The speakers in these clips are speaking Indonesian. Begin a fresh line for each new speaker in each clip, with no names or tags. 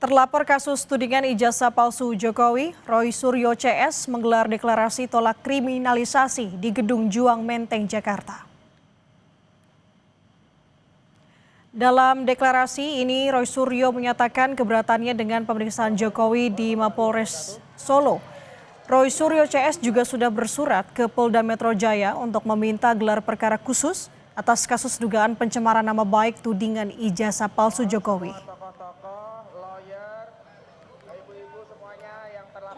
Terlapor kasus tudingan ijazah palsu Jokowi, Roy Suryo CS menggelar deklarasi tolak kriminalisasi di Gedung Juang Menteng, Jakarta. Dalam deklarasi ini, Roy Suryo menyatakan keberatannya dengan pemeriksaan Jokowi di Mapolres Solo. Roy Suryo CS juga sudah bersurat ke Polda Metro Jaya untuk meminta gelar perkara khusus atas kasus dugaan pencemaran nama baik tudingan ijazah palsu Jokowi.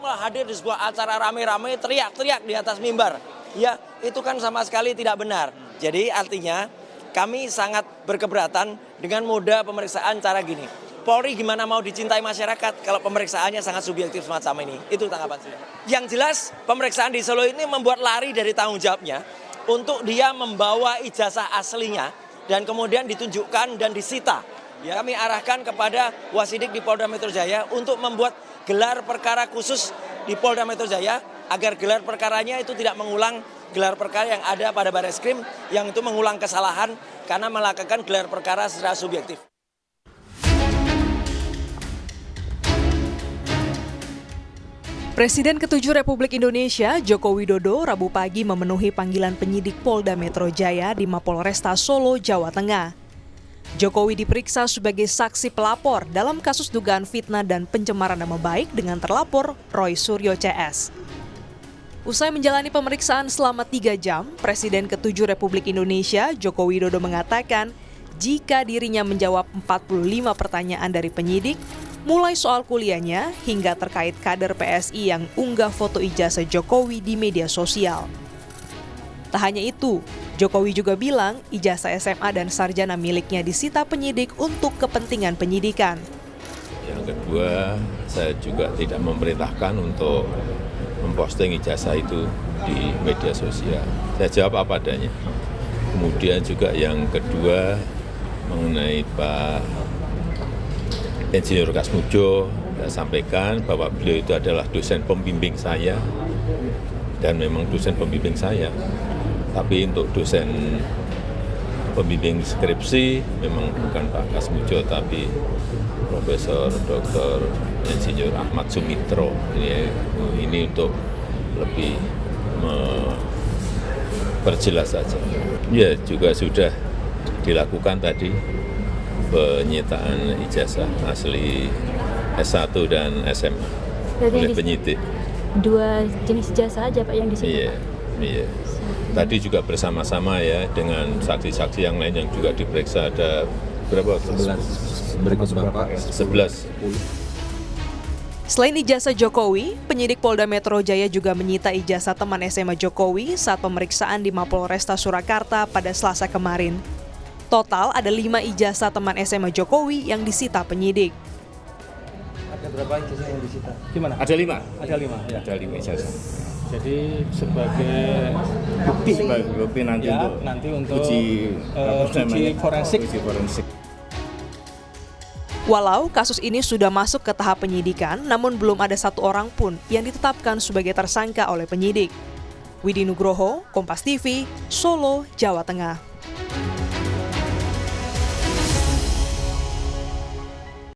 Hadir di sebuah acara rame-rame teriak-teriak di atas mimbar, ya itu kan sama sekali tidak benar. Jadi artinya kami sangat berkeberatan dengan moda pemeriksaan cara gini. Polri gimana mau dicintai masyarakat kalau pemeriksaannya sangat subjektif semacam ini? Itu tanggapan saya. Yang jelas pemeriksaan di Solo ini membuat lari dari tanggung jawabnya untuk dia membawa ijazah aslinya dan kemudian ditunjukkan dan disita. Ya, kami arahkan kepada Wasidik di Polda Metro Jaya untuk membuat gelar perkara khusus di Polda Metro Jaya agar gelar perkaranya itu tidak mengulang gelar perkara yang ada pada Barreskrim yang itu mengulang kesalahan karena melakukan gelar perkara secara subjektif.
Presiden ke-7 Republik Indonesia, Joko Widodo, Rabu pagi memenuhi panggilan penyidik Polda Metro Jaya di Mapolresta Solo, Jawa Tengah. Jokowi diperiksa sebagai saksi pelapor dalam kasus dugaan fitnah dan pencemaran nama baik dengan terlapor Roy Suryo CS. Usai menjalani pemeriksaan selama 3 jam, Presiden ke-7 Republik Indonesia, Joko Widodo mengatakan jika dirinya menjawab 45 pertanyaan dari penyidik, mulai soal kuliahnya hingga terkait kader PSI yang unggah foto ijazah Jokowi di media sosial. Tak hanya itu, Jokowi juga bilang ijazah SMA dan sarjana miliknya disita penyidik untuk kepentingan penyidikan.
Yang kedua, saya juga tidak memerintahkan untuk memposting ijazah itu di media sosial. Saya jawab apa adanya. Kemudian juga yang kedua mengenai Pak Insinyur Kasmudjo, saya sampaikan bahwa beliau itu adalah dosen pembimbing saya dan memang dosen pembimbing saya. Tapi untuk dosen pembimbing skripsi memang bukan Pak Kasmudjo tapi Profesor Dr. Insinyur Ahmad Sumitro. Ini untuk lebih memperjelas saja. Ya juga sudah dilakukan tadi penyitaan ijazah asli S1 dan SMA oleh penyidik.
Dua jenis ijazah aja Pak yang disita?
Iya. Tadi juga bersama-sama ya dengan saksi-saksi yang lain yang juga diperiksa ada berapa?
11. Berikut Bapak.
11.
Selain ijazah Jokowi, penyidik Polda Metro Jaya juga menyita ijazah teman SMA Jokowi saat pemeriksaan di Mapolresta Surakarta pada Selasa kemarin. Total ada 5 ijazah teman SMA Jokowi yang disita penyidik.
Ada berapa ijazah yang disita?
Gimana?
Ada 5.
Ada 5. Ya.
Ada 5 ijazah.
Jadi sebagai
bukti nanti
ya,
untuk uji
forensik.
Walau kasus ini sudah masuk ke tahap penyidikan, namun belum ada satu orang pun yang ditetapkan sebagai tersangka oleh penyidik. Widi Nugroho, Kompas TV, Solo, Jawa Tengah.